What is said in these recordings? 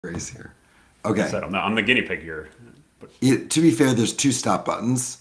Grace here. Like I Okay. said, I'm the guinea pig here. But To be fair, there's two stop buttons.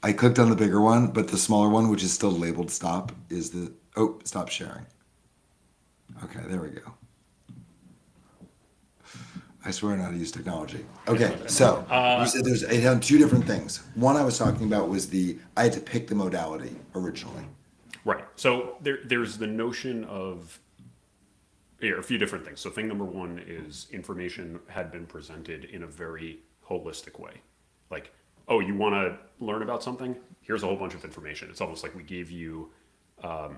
I clicked on the bigger one, but the smaller one, which is still labeled stop, is the stop sharing. Okay, there we go. I swear not to use technology. it's Okay, okay. so you said there's it had two different things. One I was talking about was I had to pick the modality originally. Right. So there's the notion of a few different things. So thing number one is information had been presented in a very holistic way. Like, oh, you want to learn about something? Here's a whole bunch of information. It's almost like we gave you a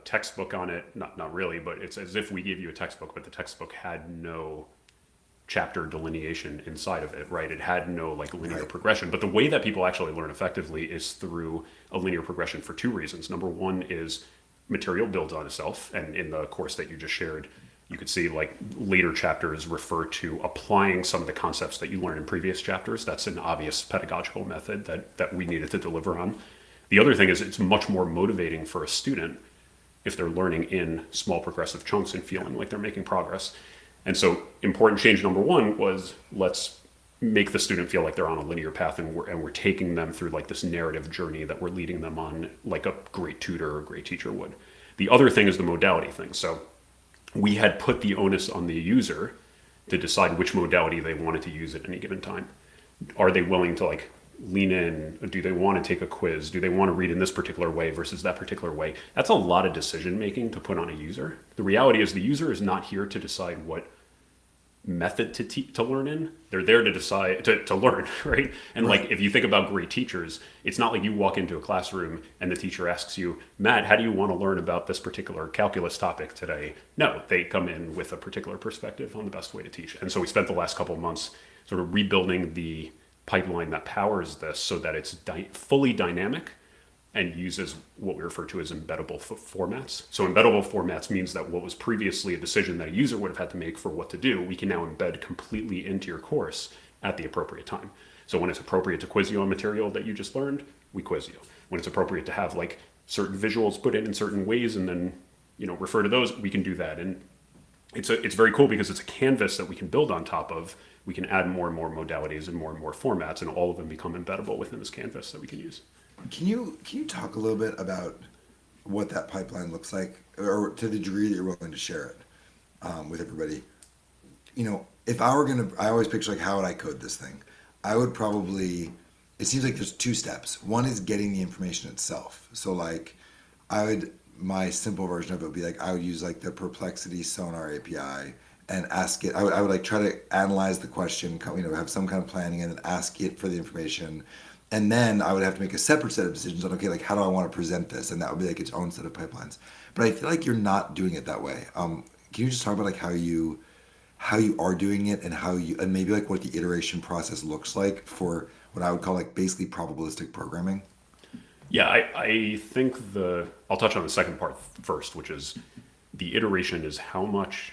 textbook on it. Not really, but it's as if we gave you a textbook, but the textbook had no chapter delineation inside of it, right? It had no like linear Right. progression. But the way that people actually learn effectively is through a linear progression for two reasons. Number one is material builds on itself. And in the course that you just shared, you could see like later chapters refer to applying some of the concepts that you learned in previous chapters. That's an obvious pedagogical method that we needed to deliver on. The other thing is it's much more motivating for a student if they're learning in small progressive chunks and feeling like they're making progress. And so important change number one was let's make the student feel like they're on a linear path and we're taking them through like this narrative journey that we're leading them on like a great tutor or a great teacher would. The other thing is the modality thing. So we had put the onus on the user to decide which modality they wanted to use at any given time. Are they willing to like lean in? Do they want to take a quiz? Do they want to read in this particular way versus that particular way? That's a lot of decision making to put on a user. The reality is the user is not here to decide what method to learn in. They're there to decide to learn, right? And like Right. if you think about great teachers, it's not like you walk into a classroom and the teacher asks you, Matt, how do you want to learn about this particular calculus topic today? No, they come in with a particular perspective on the best way to teach. And so we spent the last couple of months sort of rebuilding the pipeline that powers this so that it's fully dynamic and uses what we refer to as embeddable formats. So embeddable formats means that what was previously a decision that a user would have had to make for what to do, we can now embed completely into your course at the appropriate time. So when it's appropriate to quiz you on material that you just learned, we quiz you. When it's appropriate to have like certain visuals put in certain ways and then refer to those, we can do that. And it's very cool because it's a canvas that we can build on top of. We can add more and more modalities and more formats, and all of them become embeddable within this canvas that we can use. Can you talk a little bit about what that pipeline looks like, or to the degree that you're willing to share it with everybody? If I were gonna, I always picture like how would I code this thing? I would probably. It seems like there's two steps. One is getting the information itself. So like, my simple version of it would be like I would use like the Perplexity Sonar API and ask it. I would like try to analyze the question, have some kind of planning, and then ask it for the information. And then I would have to make a separate set of decisions on, okay, like how do I want to present this? And that would be like its own set of pipelines. But I feel like you're not doing it that way. Can you just talk about like how you are doing it, and and maybe like what the iteration process looks like for what I would call like basically probabilistic programming? Yeah, I think I'll touch on the second part first, which is the iteration is how much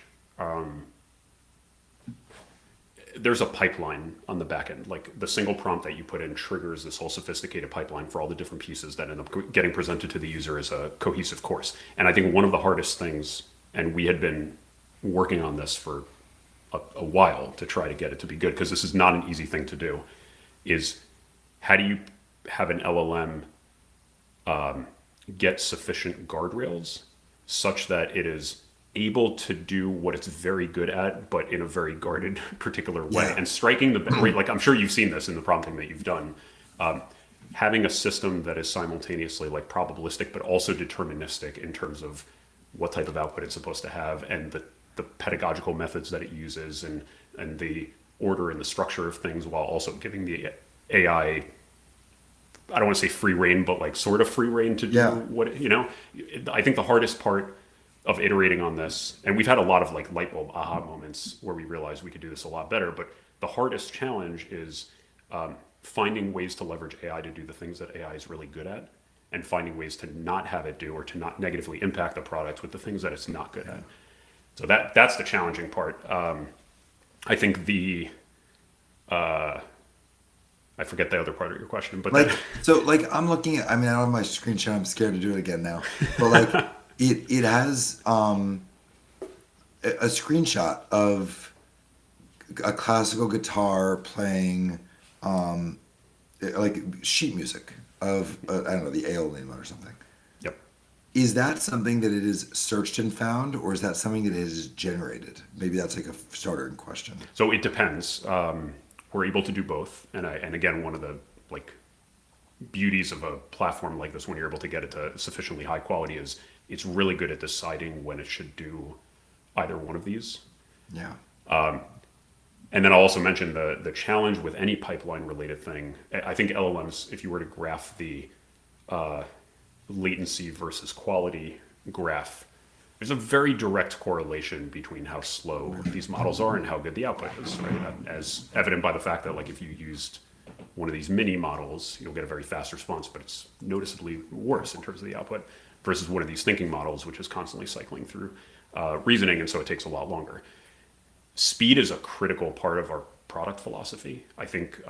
there's a pipeline on the back end. Like the single prompt that you put in triggers this whole sophisticated pipeline for all the different pieces that end up getting presented to the user as a cohesive course. And I think one of the hardest things, and we had been working on this for a while to try to get it to be good, because this is not an easy thing to do, is how do you have an LLM get sufficient guardrails such that it is able to do what it's very good at, but in a very guarded particular way. Yeah. And striking the rate, like I'm sure you've seen this in the prompting that you've done, having a system that is simultaneously like probabilistic, but also deterministic in terms of what type of output it's supposed to have and the pedagogical methods that it uses and the order and the structure of things while also giving the AI, I don't want to say free reign, but like sort of free reign to do Yeah. I think the hardest part of iterating on this, and we've had a lot of like light bulb aha moments where we realized we could do this a lot better, but the hardest challenge is finding ways to leverage AI to do the things that AI is really good at, and finding ways to not have it do or to not negatively impact the product with the things that it's not good at. So that's the challenging part. I think I forget the other part of your question, but Like so like I'm looking at, I mean, I don't have my screen share, I'm scared to do it again now. But like it has a screenshot of a classical guitar playing like sheet music of I don't know, the Aeolima or something. Yep. Is that something that it is searched and found, or is that something that it is generated? Maybe that's like a starter question. So it depends. We're able to do both, and again, one of the like beauties of a platform like this, when you're able to get it to sufficiently high quality, is it's really good at deciding when it should do either one of these. Yeah. And then I'll also mention the challenge with any pipeline related thing. I think LLMs, if you were to graph the latency versus quality graph, there's a very direct correlation between how slow these models are and how good the output is, right? As evident by the fact that like if you used one of these mini models, you'll get a very fast response, but it's noticeably worse in terms of the output versus one of these thinking models, which is constantly cycling through reasoning, and so it takes a lot longer. Speed is a critical part of our product philosophy. I think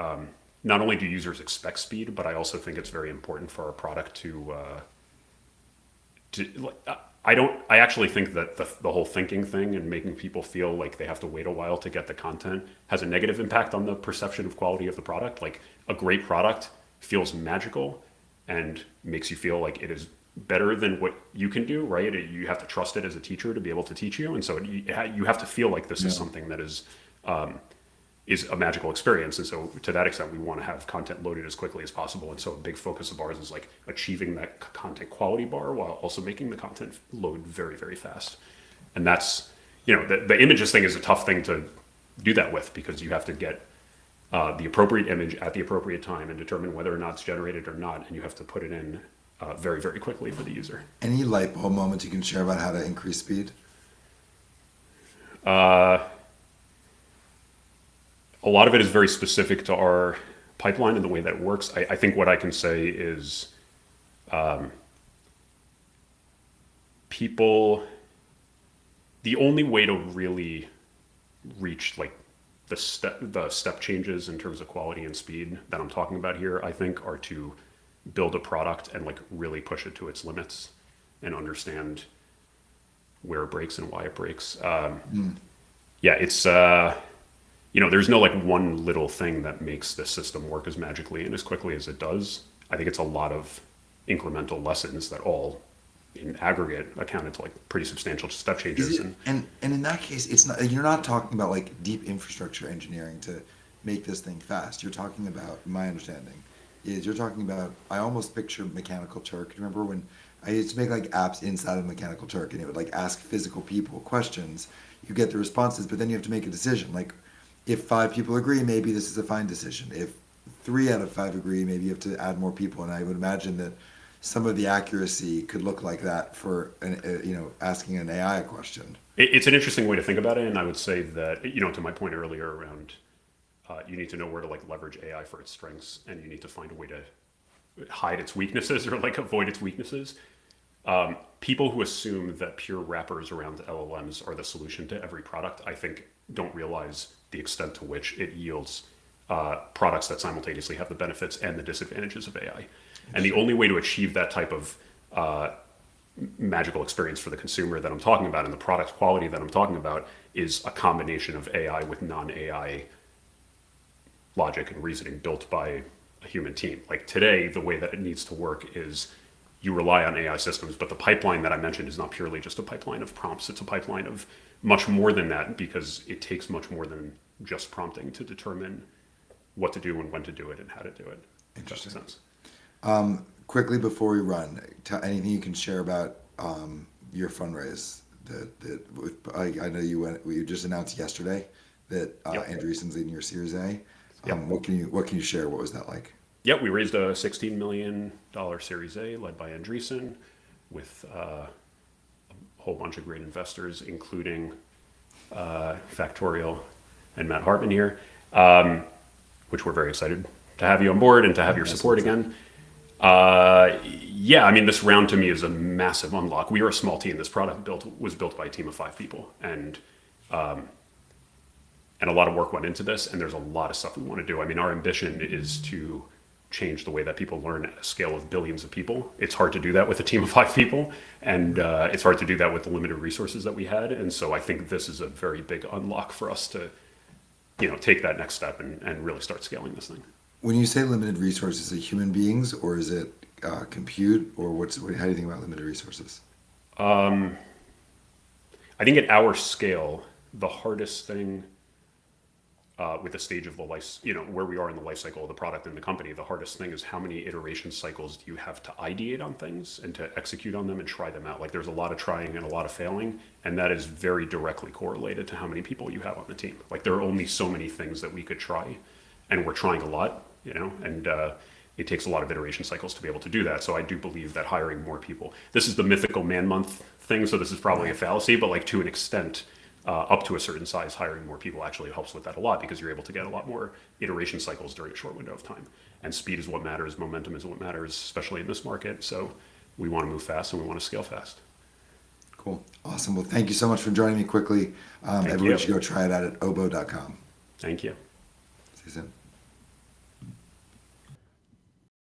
not only do users expect speed, but I also think it's very important for our product to I actually think that the whole thinking thing and making people feel like they have to wait a while to get the content has a negative impact on the perception of quality of the product. Like a great product feels magical and makes you feel like it is better than what you can do, right? You have to trust it as a teacher to be able to teach you. And so you have to feel like this is something that is a magical experience. And so to that extent, we want to have content loaded as quickly as possible. And so a big focus of ours is like achieving that content quality bar while also making the content load very, very fast. And that's, the images thing is a tough thing to do that with, because you have to get the appropriate image at the appropriate time and determine whether or not it's generated or not. And you have to put it in very, very quickly for the user. Any light bulb moments you can share about how to increase speed? A lot of it is very specific to our pipeline and the way that it works. I think what I can say is the only way to really reach like the step changes in terms of quality and speed that I'm talking about here, I think, are to build a product and like really push it to its limits and understand where it breaks and why it breaks. Yeah, it's there's no like one little thing that makes the system work as magically and as quickly as it does. I think it's a lot of incremental lessons that all in aggregate accounted to like pretty substantial step changes. And in that case, it's not, you're not talking about like deep infrastructure engineering to make this thing fast. You're talking about, my understanding is you're talking about, I almost picture Mechanical Turk. Remember when I used to make like apps inside of Mechanical Turk, and it would like ask physical people questions. You get the responses, but then you have to make a decision. Like if 5 people agree, maybe this is a fine decision. If 3 out of 5 agree, maybe you have to add more people. And I would imagine that some of the accuracy could look like that for asking an AI a question. It's an interesting way to think about it, and I would say that to my point earlier around you need to know where to like leverage AI for its strengths, and you need to find a way to hide its weaknesses or like avoid its weaknesses. People who assume that pure wrappers around LLMs are the solution to every product, I think, don't realize the extent to which it yields products that simultaneously have the benefits and the disadvantages of AI. And the only way to achieve that type of magical experience for the consumer that I'm talking about and the product quality that I'm talking about is a combination of AI with non-AI logic and reasoning built by a human team. Like today, the way that it needs to work is you rely on AI systems, but the pipeline that I mentioned is not purely just a pipeline of prompts. It's a pipeline of much more than that, because it takes much more than just prompting to determine what to do and when to do it and how to do it. Interesting. If that makes sense. Quickly before we run, anything you can share about your fundraise? I know you just announced yesterday that Yep. Andreessen's leading your Series A. Yep. What can you share? What was that like? Yeah, we raised a $16 million Series A led by Andreessen with a whole bunch of great investors, including Factorial and Matt Hartman here, which we're very excited to have you on board and to have your support again. Yeah, I mean, this round to me is a massive unlock. We are a small team. This product was built by a team of 5 people, and a lot of work went into this, and there's a lot of stuff we want to do. I mean, our ambition is to change the way that people learn at a scale of billions of people. It's hard to do that with a team of 5 people, and it's hard to do that with the limited resources that we had. And so I think this is a very big unlock for us to, take that next step and really start scaling this thing. When you say limited resources, is it human beings or is it compute, or how do you think about limited resources? I think at our scale, the hardest thing with the stage of the life, where we are in the life cycle of the product and the company, the hardest thing is how many iteration cycles do you have to ideate on things and to execute on them and try them out. Like there's a lot of trying and a lot of failing, and that is very directly correlated to how many people you have on the team. Like there are only so many things that we could try, and we're trying a lot, and it takes a lot of iteration cycles to be able to do that. So I do believe that hiring more people, this is the mythical man month thing, so this is probably a fallacy, but like to an extent, up to a certain size, hiring more people actually helps with that a lot, because you're able to get a lot more iteration cycles during a short window of time. And speed is what matters, momentum is what matters, especially in this market. So we want to move fast and we want to scale fast. Cool. Awesome. Well, thank you so much for joining me quickly. Everyone should go try it out at oboe.com. Thank you. See you soon.